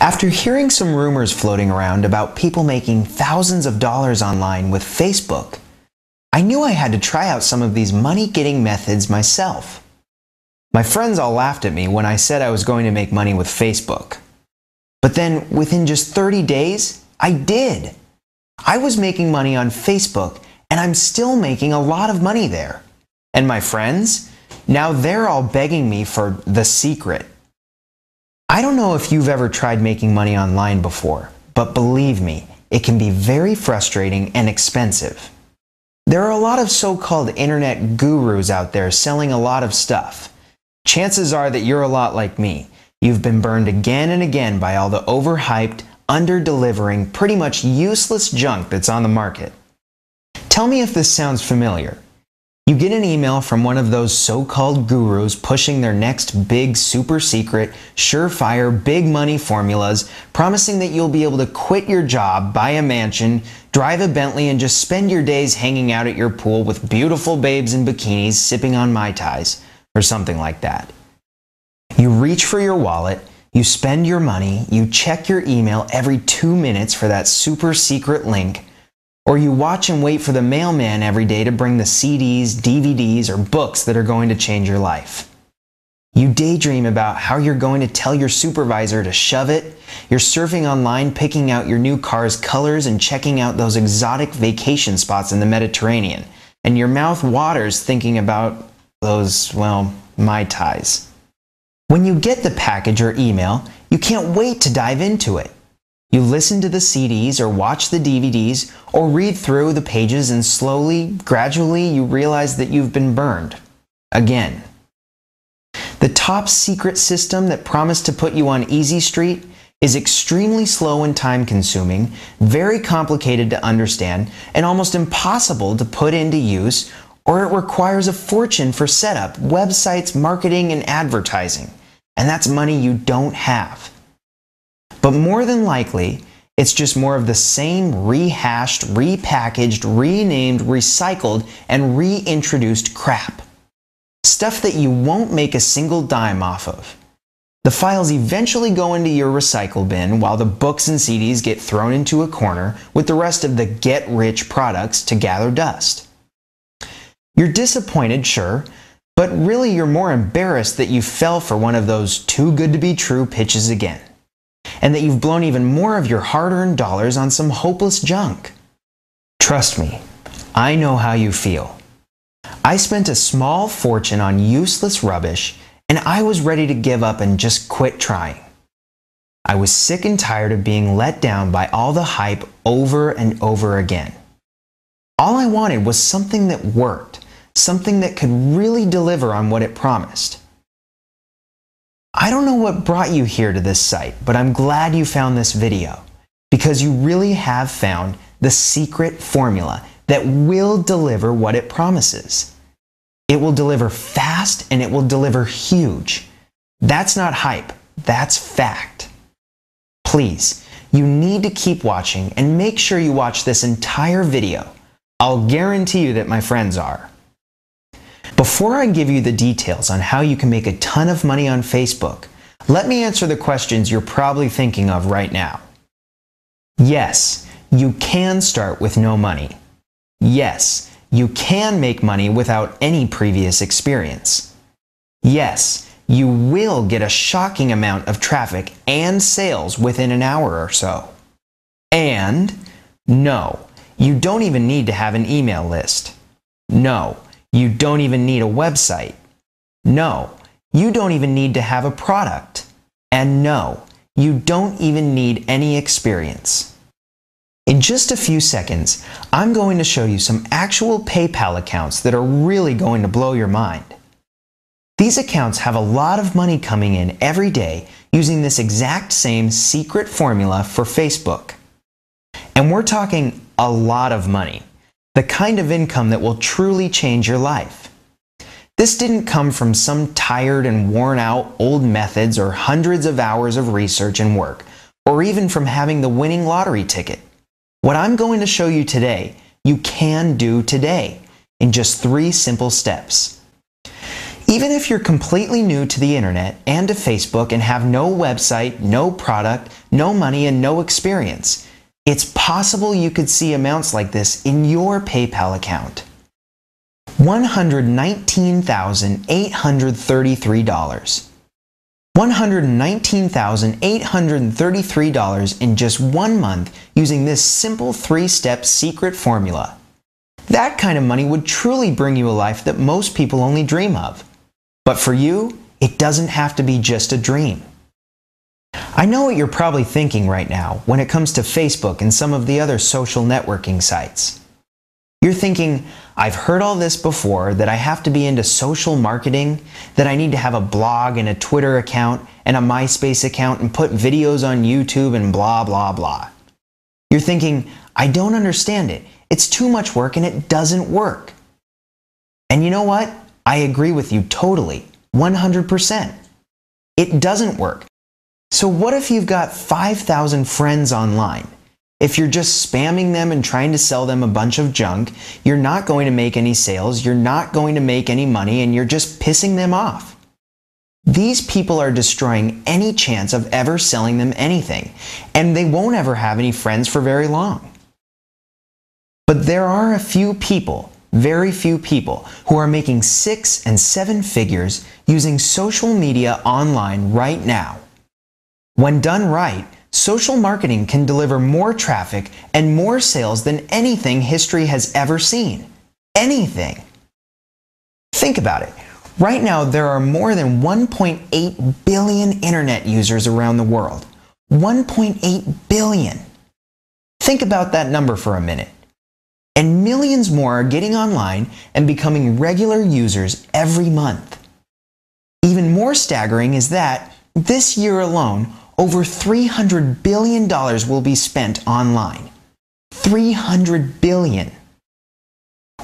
After hearing some rumors floating around about people making thousands of dollars online with Facebook, I knew I had to try out some of these money-getting methods myself. My friends all laughed at me when I said I was going to make money with Facebook. But then, within just 30 days, I did. I was making money on Facebook, and I'm still making a lot of money there. And my friends? Now they're all begging me for the secret. I don't know if you've ever tried making money online before, but believe me, it can be very frustrating and expensive. There are a lot of so-called internet gurus out there selling a lot of stuff. Chances are that you're a lot like me. You've been burned again and again by all the overhyped, under-delivering, pretty much useless junk that's on the market. Tell me if this sounds familiar. You get an email from one of those so-called gurus pushing their next big, super secret, surefire, big money formulas, promising that you'll be able to quit your job, buy a mansion, drive a Bentley, and just spend your days hanging out at your pool with beautiful babes in bikinis sipping on Mai Tais, or something like that. You reach for your wallet, you spend your money, you check your email every 2 minutes for that super secret link, or you watch and wait for the mailman every day to bring the CDs, DVDs, or books that are going to change your life. You daydream about how you're going to tell your supervisor to shove it. You're surfing online, picking out your new car's colors and checking out those exotic vacation spots in the Mediterranean. And your mouth waters thinking about those, well, Mai Tais. When you get the package or email, you can't wait to dive into it. You listen to the CDs or watch the DVDs or read through the pages, and slowly, gradually, you realize that you've been burned. Again. The top secret system that promised to put you on Easy Street is extremely slow and time-consuming, very complicated to understand, and almost impossible to put into use, or it requires a fortune for setup, websites, marketing, and advertising. And that's money you don't have. But more than likely, it's just more of the same rehashed, repackaged, renamed, recycled, and reintroduced crap. Stuff that you won't make a single dime off of. The files eventually go into your recycle bin while the books and CDs get thrown into a corner with the rest of the get-rich products to gather dust. You're disappointed, sure, but really you're more embarrassed that you fell for one of those too-good-to-be-true pitches again, and that you've blown even more of your hard-earned dollars on some hopeless junk. Trust me, I know how you feel. I spent a small fortune on useless rubbish, and I was ready to give up and just quit trying. I was sick and tired of being let down by all the hype over and over again. All I wanted was something that worked, something that could really deliver on what it promised. I don't know what brought you here to this site, but I'm glad you found this video, because you really have found the secret formula that will deliver what it promises. It will deliver fast and it will deliver huge. That's not hype, that's fact. Please, you need to keep watching and make sure you watch this entire video. I'll guarantee you that my friends are. Before I give you the details on how you can make a ton of money on Facebook, let me answer the questions you're probably thinking of right now. Yes, you can start with no money. Yes, you can make money without any previous experience. Yes, you will get a shocking amount of traffic and sales within an hour or so. And no, you don't even need to have an email list. No, you don't even need a website. No, you don't even need to have a product. And no, you don't even need any experience. In just a few seconds, I'm going to show you some actual PayPal accounts that are really going to blow your mind. These accounts have a lot of money coming in every day using this exact same secret formula for Facebook. And we're talking a lot of money. The kind of income that will truly change your life. This didn't come from some tired and worn out old methods or hundreds of hours of research and work, or even from having the winning lottery ticket. What I'm going to show you today, you can do today in just 3 simple steps. Even if you're completely new to the internet and to Facebook and have no website, no product, no money, and no experience, it's possible you could see amounts like this in your PayPal account. $119,833. $119,833 in just 1 month using this simple 3-step secret formula. That kind of money would truly bring you a life that most people only dream of. But for you, it doesn't have to be just a dream. I know what you're probably thinking right now when it comes to Facebook and some of the other social networking sites. You're thinking, I've heard all this before, that I have to be into social marketing, that I need to have a blog and a Twitter account and a MySpace account and put videos on YouTube and blah, blah, blah. You're thinking, I don't understand it. It's too much work and it doesn't work. And you know what? I agree with you totally, 100%. It doesn't work. So what if you've got 5,000 friends online? If you're just spamming them and trying to sell them a bunch of junk, you're not going to make any sales, you're not going to make any money, and you're just pissing them off. These people are destroying any chance of ever selling them anything, and they won't ever have any friends for very long. But there are a few people, very few people, who are making 6 and 7 figures using social media online right now. When done right, social marketing can deliver more traffic and more sales than anything history has ever seen. Anything. Think about it. Right now, there are more than 1.8 billion internet users around the world. 1.8 billion. Think about that number for a minute. And millions more are getting online and becoming regular users every month. Even more staggering is that, this year alone, over $300 billion will be spent online. $300 billion.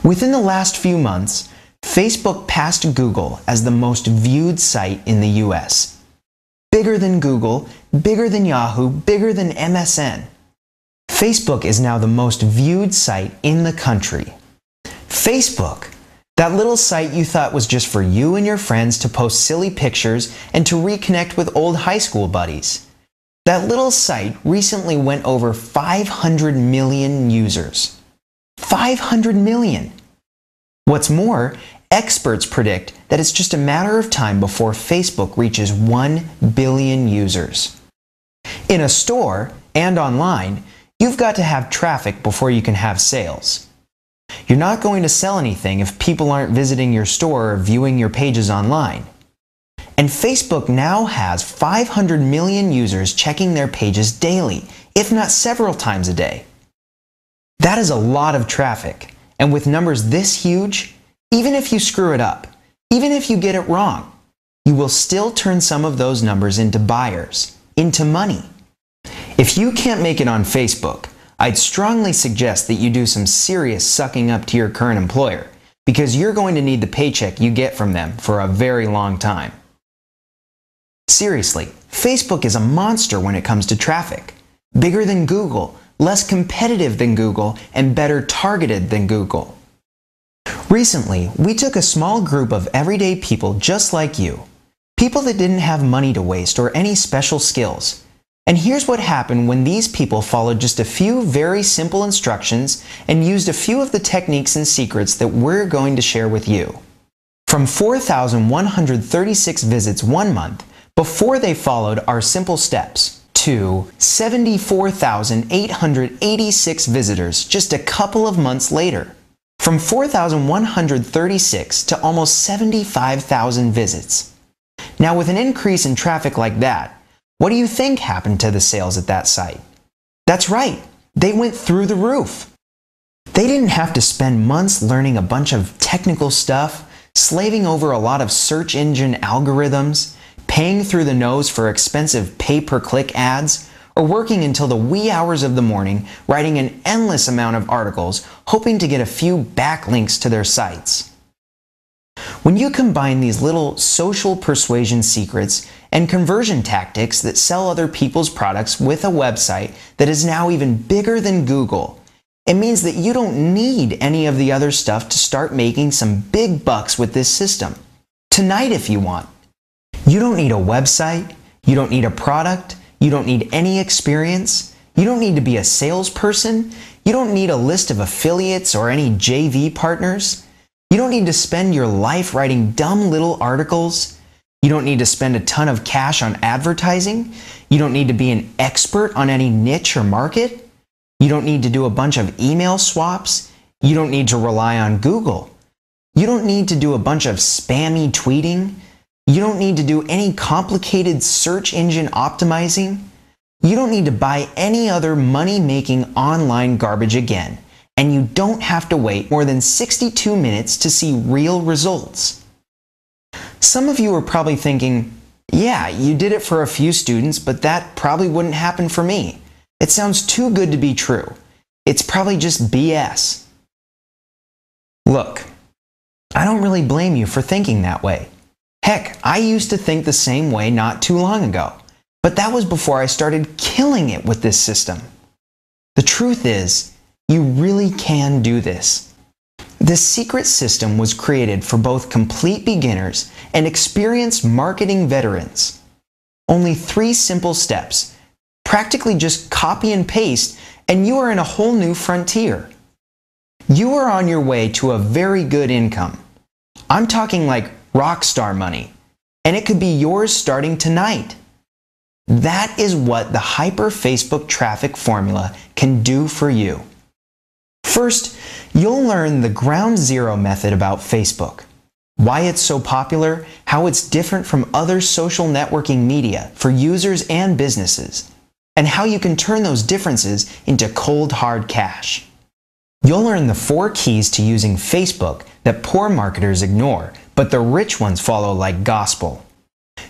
Within the last few months, Facebook passed Google as the most viewed site in the US. Bigger than Google, bigger than Yahoo, bigger than MSN. Facebook is now the most viewed site in the country. Facebook, that little site you thought was just for you and your friends to post silly pictures and to reconnect with old high school buddies. That little site recently went over 500 million users. 500 million! What's more, experts predict that it's just a matter of time before Facebook reaches 1 billion users. In a store and online, you've got to have traffic before you can have sales. You're not going to sell anything if people aren't visiting your store or viewing your pages online. And Facebook now has 500 million users checking their pages daily, if not several times a day. That is a lot of traffic, and with numbers this huge, even if you screw it up, even if you get it wrong, you will still turn some of those numbers into buyers, into money. If you can't make it on Facebook, I'd strongly suggest that you do some serious sucking up to your current employer, because you're going to need the paycheck you get from them for a very long time. Seriously, Facebook is a monster when it comes to traffic. Bigger than Google, less competitive than Google, and better targeted than Google. Recently, we took a small group of everyday people just like you. People that didn't have money to waste or any special skills. And here's what happened when these people followed just a few very simple instructions and used a few of the techniques and secrets that we're going to share with you. From 4,136 visits 1 month, before they followed our simple steps, to 74,886 visitors just a couple of months later. From 4,136 to almost 75,000 visits. Now with an increase in traffic like that, what do you think happened to the sales at that site? That's right, they went through the roof. They didn't have to spend months learning a bunch of technical stuff, slaving over a lot of search engine algorithms, paying through the nose for expensive pay-per-click ads, or working until the wee hours of the morning writing an endless amount of articles hoping to get a few backlinks to their sites. When you combine these little social persuasion secrets and conversion tactics that sell other people's products with a website that is now even bigger than Google, it means that you don't need any of the other stuff to start making some big bucks with this system. tonight if you want. You don't need a website, you don't need a product, you don't need any experience, you don't need to be a salesperson, you don't need a list of affiliates or any JV partners. You don't need to spend your life writing dumb little articles. You don't need to spend a ton of cash on advertising. You don't need to be an expert on any niche or market. You don't need to do a bunch of email swaps. You don't need to rely on Google. You don't need to do a bunch of spammy tweeting. You don't need to do any complicated search engine optimizing. You don't need to buy any other money-making online garbage again. And you don't have to wait more than 62 minutes to see real results. Some of you are probably thinking, yeah, you did it for a few students, but that probably wouldn't happen for me. It sounds too good to be true. It's probably just BS. Look, I don't really blame you for thinking that way. Heck, I used to think the same way not too long ago, but that was before I started killing it with this system. The truth is, you really can do this. This secret system was created for both complete beginners and experienced marketing veterans. Only 3 simple steps, practically just copy and paste, and you are in a whole new frontier. You are on your way to a very good income. I'm talking like rock star money, and it could be yours starting tonight. That is what the Hyper Facebook Traffic formula can do for you. First, you'll learn the ground zero method about Facebook, why it's so popular, how it's different from other social networking media for users and businesses, and how you can turn those differences into cold hard cash. You'll learn the 4 keys to using Facebook that poor marketers ignore, but the rich ones follow like gospel.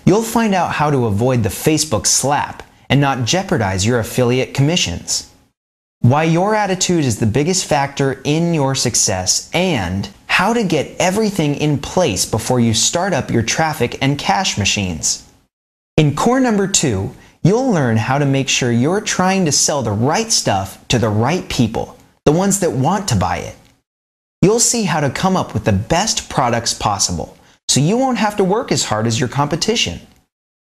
You'll find out how to avoid the Facebook slap and not jeopardize your affiliate commissions, why your attitude is the biggest factor in your success, and how to get everything in place before you start up your traffic and cash machines. In core number 2, you'll learn how to make sure you're trying to sell the right stuff to the right people, the ones that want to buy it. You'll see how to come up with the best products possible, so you won't have to work as hard as your competition.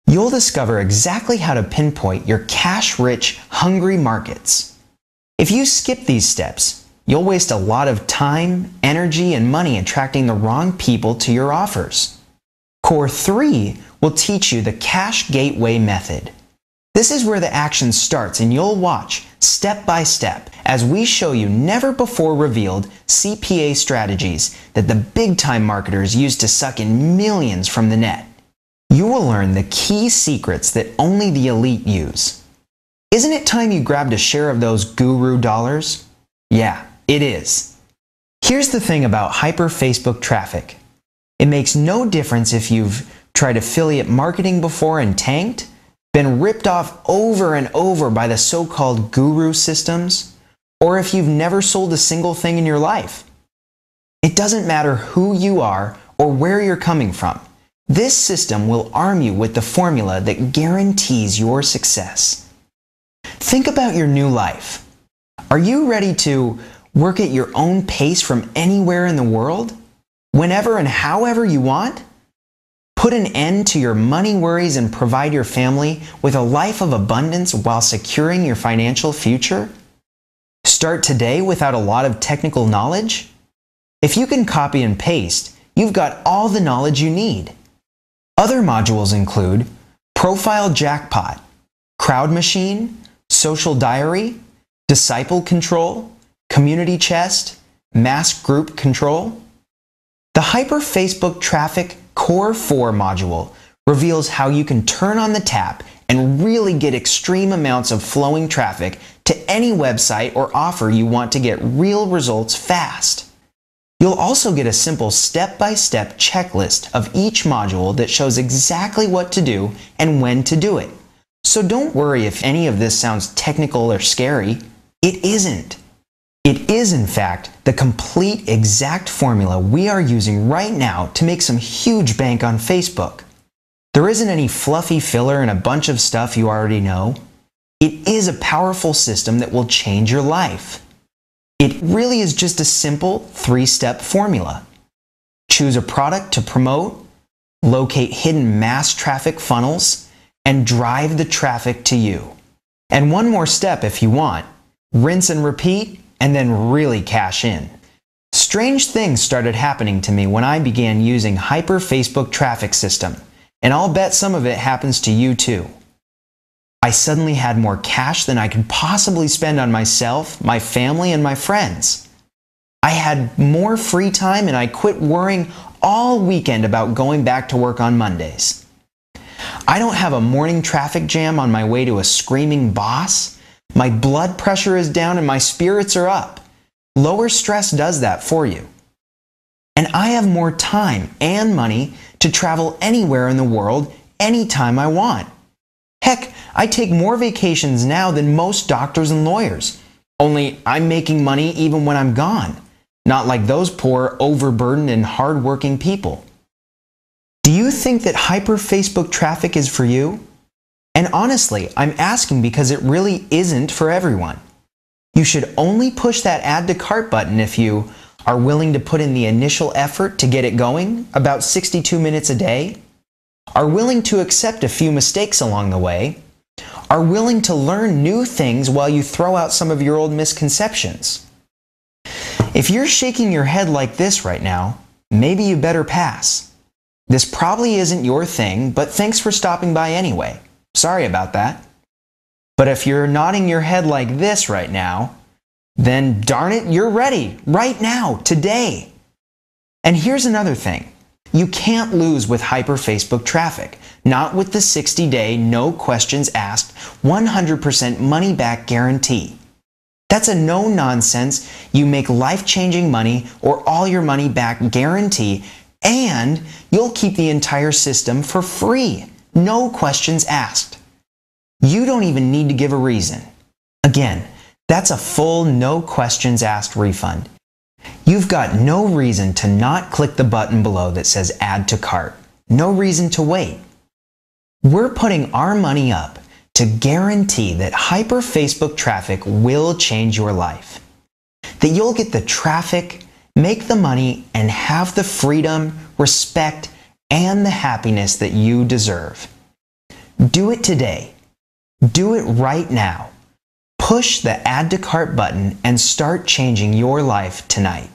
You'll discover exactly how to pinpoint your cash-rich, hungry markets. If you skip these steps, you'll waste a lot of time, energy, and money attracting the wrong people to your offers. Core 3 will teach you the Cash Gateway method. This is where the action starts, and you'll watch, step by step, as we show you never-before-revealed CPA strategies that the big-time marketers use to suck in millions from the net. You will learn the key secrets that only the elite use. Isn't it time you grabbed a share of those guru dollars? Yeah, it is. Here's the thing about Hyper Facebook Traffic. It makes no difference if you've tried affiliate marketing before and tanked, been ripped off over and over by the so-called guru systems, or if you've never sold a single thing in your life. It doesn't matter who you are or where you're coming from. This system will arm you with the formula that guarantees your success. Think about your new life. Are you ready to work at your own pace from anywhere in the world? Whenever and however you want? Put an end to your money worries and provide your family with a life of abundance while securing your financial future? Start today without a lot of technical knowledge? If you can copy and paste, you've got all the knowledge you need. Other modules include Profile Jackpot, Crowd Machine, Social Diary, Disciple Control, Community Chest, Mass Group Control. The Hyper Facebook Traffic Core 4 module reveals how you can turn on the tap and really get extreme amounts of flowing traffic to any website or offer you want to get real results fast. You'll also get a simple step-by-step checklist of each module that shows exactly what to do and when to do it. So don't worry if any of this sounds technical or scary. It isn't. It is, in fact, the complete exact formula we are using right now to make some huge bank on Facebook. There isn't any fluffy filler and a bunch of stuff you already know. It is a powerful system that will change your life. It really is just a simple 3-step formula. Choose a product to promote, locate hidden mass traffic funnels, and drive the traffic to you. And one more step if you want. Rinse and repeat, and then really cash in. Strange things started happening to me when I began using Hyper Facebook Traffic System, and I'll bet some of it happens to you too. I suddenly had more cash than I could possibly spend on myself, my family, and my friends. I had more free time and I quit worrying all weekend about going back to work on Mondays. I don't have a morning traffic jam on my way to a screaming boss. My blood pressure is down and my spirits are up. Lower stress does that for you. And I have more time and money to travel anywhere in the world anytime I want. Heck, I take more vacations now than most doctors and lawyers. Only I'm making money even when I'm gone. Not like those poor, overburdened, and hardworking people. Do you think that Hyper Facebook Traffic is for you? And honestly, I'm asking because it really isn't for everyone. You should only push that Add to Cart button if you are willing to put in the initial effort to get it going, about 62 minutes a day, are willing to accept a few mistakes along the way, are willing to learn new things while you throw out some of your old misconceptions. If you're shaking your head like this right now, maybe you better pass. This probably isn't your thing, but thanks for stopping by anyway. Sorry about that. But if you're nodding your head like this right now, then darn it, you're ready right now, today. And here's another thing. You can't lose with Hyper Facebook Traffic, not with the 60-day, no questions asked, 100% money back guarantee. That's a no-nonsense, you make life-changing money or all your money back guarantee, and you'll keep the entire system for free, no questions asked. You don't even need to give a reason. Again, that's a full no questions asked refund. You've got no reason to not click the button below that says Add to Cart. No reason to wait. We're putting our money up to guarantee that Hyper Facebook Traffic will change your life. That you'll get the traffic, make the money, and have the freedom, respect, and the happiness that you deserve. Do it today. Do it right now. Push the Add to Cart button and start changing your life tonight.